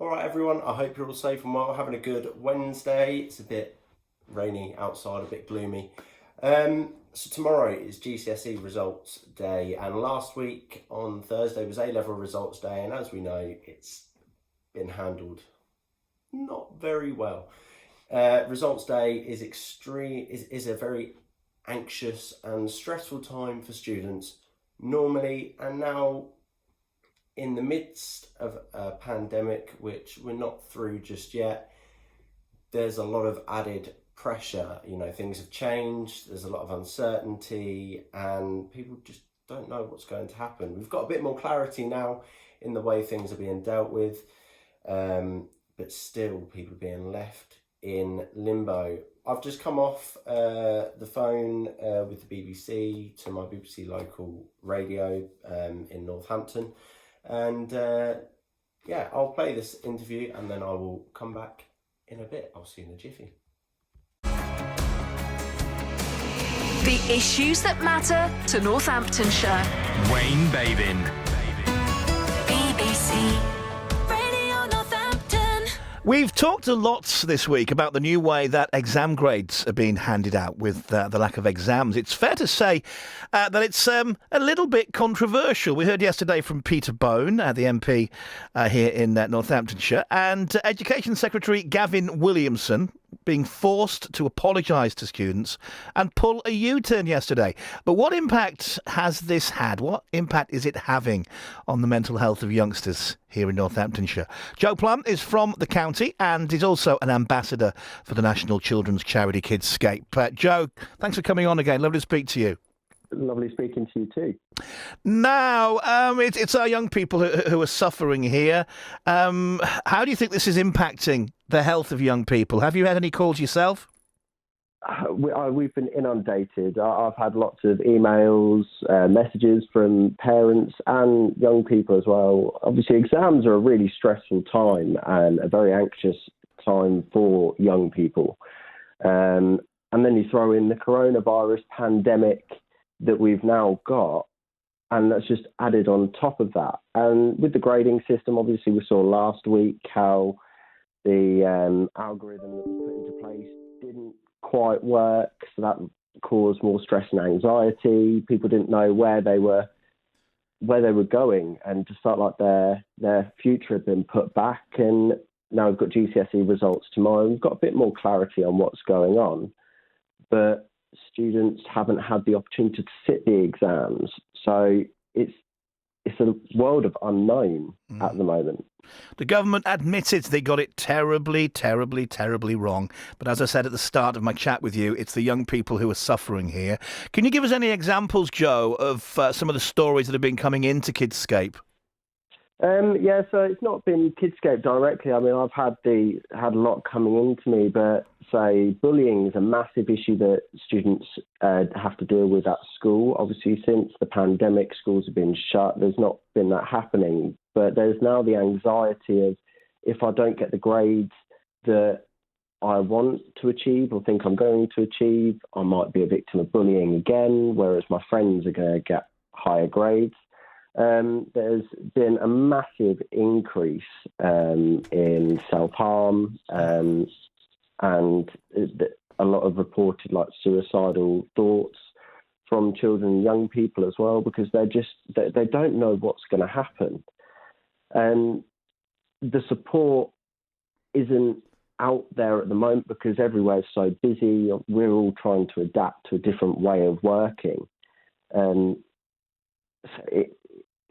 All right, everyone. I hope you're all safe and well. Having a good Wednesday. It's a bit rainy outside, a bit gloomy. So tomorrow is GCSE results day, and last week on Thursday was A-Level results day, and as we know, it's been handled not very well. Results day is is a very anxious and stressful time for students normally, and now in the midst of a pandemic, which we're not through just yet, there's a lot of added pressure. Things have changed, there's a lot of uncertainty, and people just don't know what's going to happen. We've got a bit more clarity now in the way things are being dealt with, but still people are being left in limbo. I've just come off the phone with the BBC to my BBC local radio in Northampton. And I'll play this interview and then I will come back in a bit. I'll see you in a jiffy. The issues that matter to Northamptonshire. Wayne Babin. BBC Radio Northampton. We've talked a lot this week about the new way that exam grades are being handed out with the lack of exams. It's fair to say that it's a little bit controversial. We heard yesterday from Peter Bone, the MP here in Northamptonshire, and Education Secretary Gavin Williamson being forced to apologise to students and pull a U-turn yesterday. But what impact has this had? What impact is it having on the mental health of youngsters here in Northamptonshire? Joe Plum is from the county and is also an ambassador for the national children's charity Kidscape. Joe, thanks for coming on again. Lovely to speak to you. Lovely speaking to you too. Now, it's our young people who are suffering here. How do you think this is impacting the health of young people? Have you had any calls yourself? We've been inundated. I've had lots of emails, messages from parents and young people as well. Obviously, exams are a really stressful time and a very anxious time for young people. And then you throw in the coronavirus pandemic that we've now got, and that's just added on top of that. And with the grading system, obviously we saw last week how the algorithm that was put into place didn't quite work, so that caused more stress and anxiety. People didn't know where they were going, and just felt like their future had been put back. And now we've got GCSE results tomorrow. We've got a bit more clarity on what's going on, but students haven't had the opportunity to sit the exams, so it's a world of unknown at the moment. The government admitted they got it terribly, terribly, terribly wrong. But as I said at the start of my chat with you, it's the young people who are suffering here. Can you give us any examples, Joe, of some of the stories that have been coming into Kidscape? So it's not been Kidscape directly. I mean, I've had a lot coming into me, but say bullying is a massive issue that students have to deal with at school. Obviously, since the pandemic, schools have been shut. There's not been that happening, but there's now the anxiety of, if I don't get the grades that I want to achieve or think I'm going to achieve, I might be a victim of bullying again, whereas my friends are going to get higher grades. There's been a massive increase in self-harm and a lot of reported suicidal thoughts from children and young people as well, because they don't know what's going to happen. And the support isn't out there at the moment because everywhere's so busy. We're all trying to adapt to a different way of working. And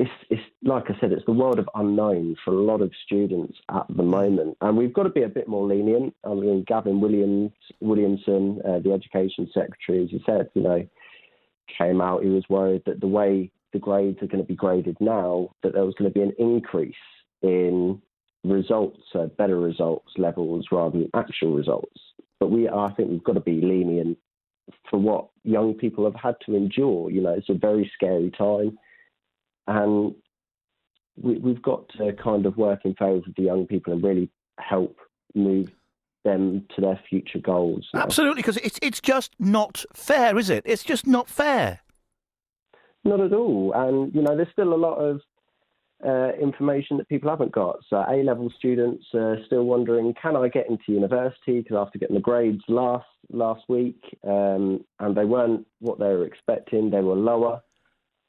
it's like I said, it's the world of unknown for a lot of students at the moment, and we've got to be a bit more lenient. I mean, Gavin Williamson, the Education Secretary, as you said, came out. He was worried that the way the grades are going to be graded now, that there was going to be an increase in results, better results levels rather than actual results. But I think we've got to be lenient for what young people have had to endure. It's a very scary time. And we've got to kind of work in favour of the young people and really help move them to their future goals. Absolutely, because it's just not fair, is it? It's just not fair. Not at all. And, there's still a lot of information that people haven't got. So A-level students are still wondering, can I get into university? Because after getting the grades last week, and they weren't what they were expecting, they were lower.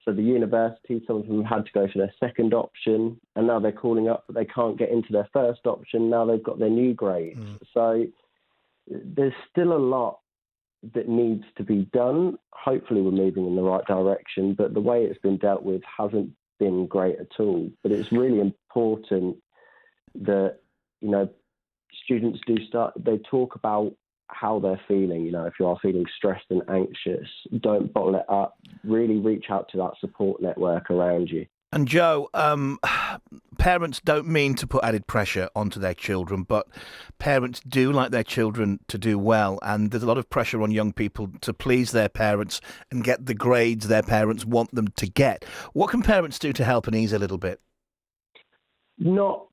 So the university, some of them had to go for their second option, and now they're calling up, but they can't get into their first option. Now they've got their new grades. So there's still a lot that needs to be done. Hopefully we're moving in the right direction, but the way it's been dealt with hasn't been great at all. But it's really important that, students they talk about how they're feeling. If you are feeling stressed and anxious, don't bottle it up. Really reach out to that support network around you. And Joe, parents don't mean to put added pressure onto their children, but parents do like their children to do well, and there's a lot of pressure on young people to please their parents and get the grades their parents want them to get. What can parents do to help and ease a little bit? Don't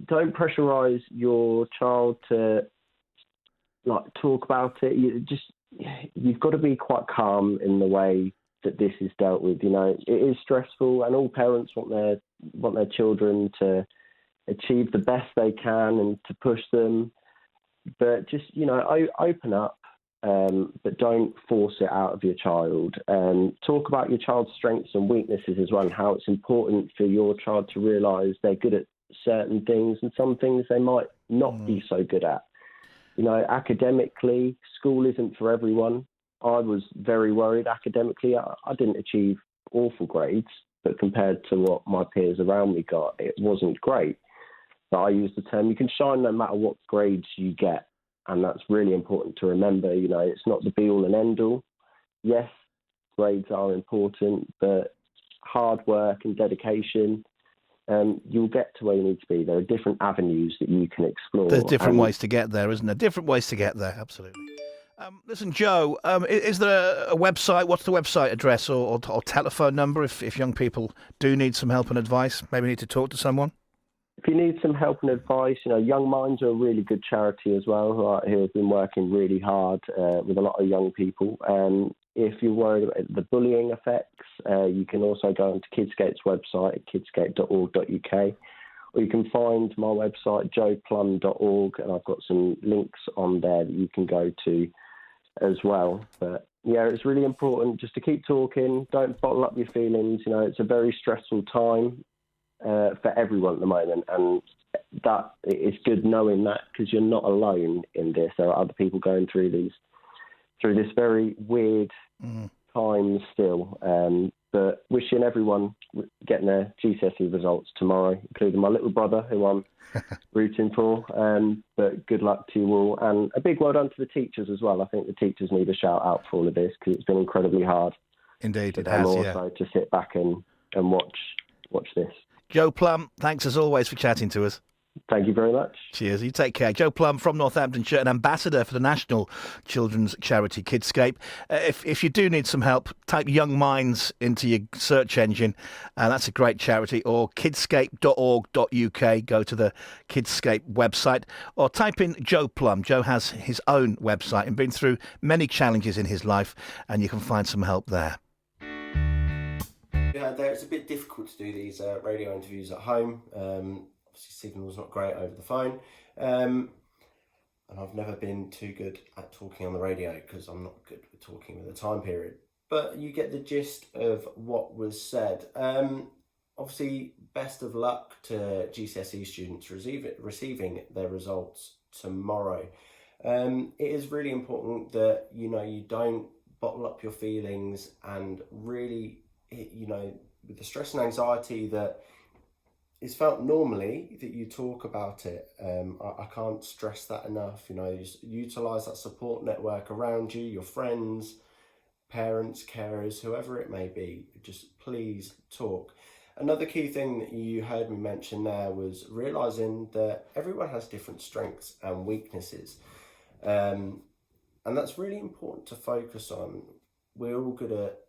pressurise your child to talk about it. You've got to be quite calm in the way that this is dealt with. It is stressful, and all parents want their children to achieve the best they can and to push them. But just open up, but don't force it out of your child. Talk about your child's strengths and weaknesses as well, and how it's important for your child to realise they're good at certain things and some things they might not be so good at. Academically, school isn't for everyone. I was very worried academically. I didn't achieve awful grades, but compared to what my peers around me got, it wasn't great. But I use the term, you can shine no matter what grades you get. And that's really important to remember. It's not the be-all and end-all. Yes, grades are important, but hard work and dedication, you'll get to where you need to be. There are different avenues that you can explore. There's different ways to get there, isn't there? Different ways to get there, absolutely. Listen, Joe, is there a website? What's the website address or telephone number if young people do need some help and advice, maybe need to talk to someone? If you need some help and advice, Young Minds are a really good charity as well, who have been working really hard with a lot of young people. If you're worried about the bullying effects, you can also go onto Kidscape's website at kidscape.org.uk, or you can find my website, joeplum.org, and I've got some links on there that you can go to as well. But yeah, it's really important just to keep talking. Don't bottle up your feelings. It's a very stressful time for everyone at the moment, and that it's good knowing that, because you're not alone in this. There are other people going through this very weird time still. But wishing everyone getting their GCSE results tomorrow, including my little brother, who I'm rooting for. But good luck to you all, and a big well done to the teachers as well. I think the teachers need a shout out for all of this, because it's been incredibly hard. Indeed, it has. has. Also to sit back and watch this. Joe Plum, thanks as always for chatting to us. Thank you very much. Cheers. You take care. Joe Plum from Northamptonshire, an ambassador for the national children's charity Kidscape. If you do need some help, type Young Minds into your search engine. That's a great charity. Or kidscape.org.uk. Go to the Kidscape website. Or type in Joe Plum. Joe has his own website and been through many challenges in his life, and you can find some help there. Yeah, it's a bit difficult to do these radio interviews at home. Obviously, signal's not great over the phone. And I've never been too good at talking on the radio, because I'm not good with talking with a time period. But you get the gist of what was said. Obviously, best of luck to GCSE students receiving their results tomorrow. It is really important that, you don't bottle up your feelings, and really, with the stress and anxiety that is felt normally, that you talk about it. I can't stress that enough. Just utilise that support network around you, your friends, parents, carers, whoever it may be. Just please talk. Another key thing that you heard me mention there was realising that everyone has different strengths and weaknesses. And that's really important to focus on. We're all good at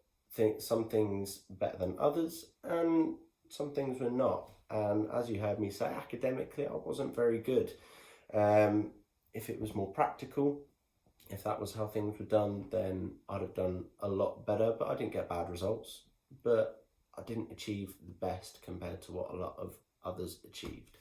some things better than others, and some things we're not. And as you heard me say, academically, I wasn't very good. If it was more practical, if that was how things were done, then I'd have done a lot better. But I didn't get bad results. But I didn't achieve the best compared to what a lot of others achieved.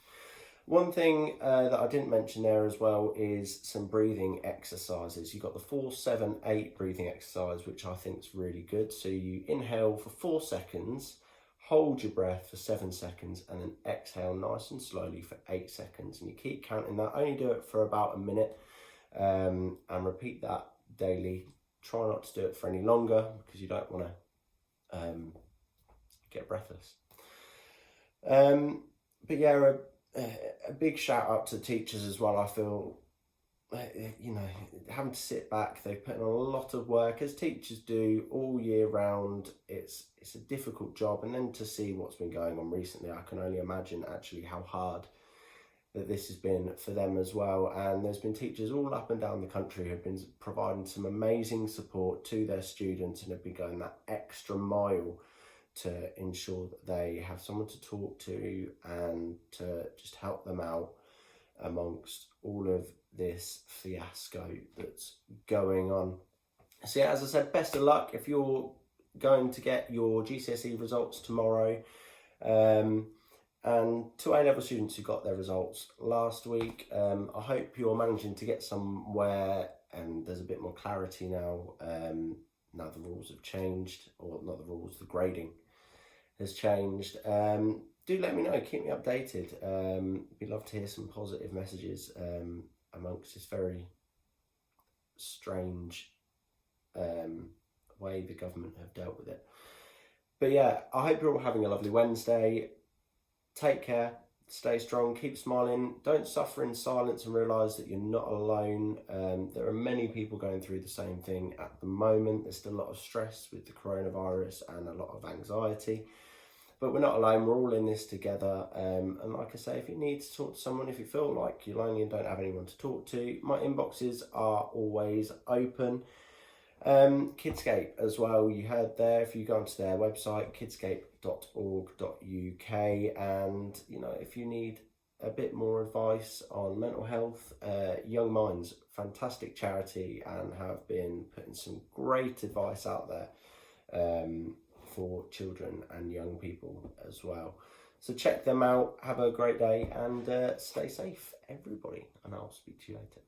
One thing that I didn't mention there as well is some breathing exercises. You've got the 4-7-8 breathing exercise, which I think is really good. So you inhale for 4 seconds, hold your breath for 7 seconds, and then exhale nice and slowly for 8 seconds. And you keep counting that. Only do it for about a minute, and repeat that daily. Try not to do it for any longer because you don't want to get breathless. But yeah, a big shout out to teachers as well. I feel, you know, having to sit back, they've put in a lot of work, as teachers do all year round. It's a difficult job, and then to see what's been going on recently, I can only imagine actually how hard that this has been for them as well. And there's been teachers all up and down the country who have been providing some amazing support to their students and have been going that extra mile to ensure that they have someone to talk to and to just help them out amongst all of this fiasco that's going on. So yeah, as I said, best of luck if you're going to get your GCSE results tomorrow. And to A-Level students who got their results last week, I hope you're managing to get somewhere and there's a bit more clarity now. Now the rules have changed, or not the rules, the grading has changed. Do let me know, keep me updated. We'd love to hear some positive messages amongst this very strange way the government have dealt with it. But yeah, I hope you're all having a lovely Wednesday. Take care, stay strong, keep smiling, don't suffer in silence and realise that you're not alone. There are many people going through the same thing at the moment. There's still a lot of stress with the coronavirus and a lot of anxiety. But we're not alone, we're all in this together. And like I say, if you need to talk to someone, if you feel like you're lonely and don't have anyone to talk to, my inboxes are always open. Kidscape as well, you heard there, if you go onto their website, kidscape.org.uk, and you know, if you need a bit more advice on mental health, Young Minds, fantastic charity, and have been putting some great advice out there for children and young people as well. So check them out, have a great day, and stay safe everybody, and I'll speak to you later.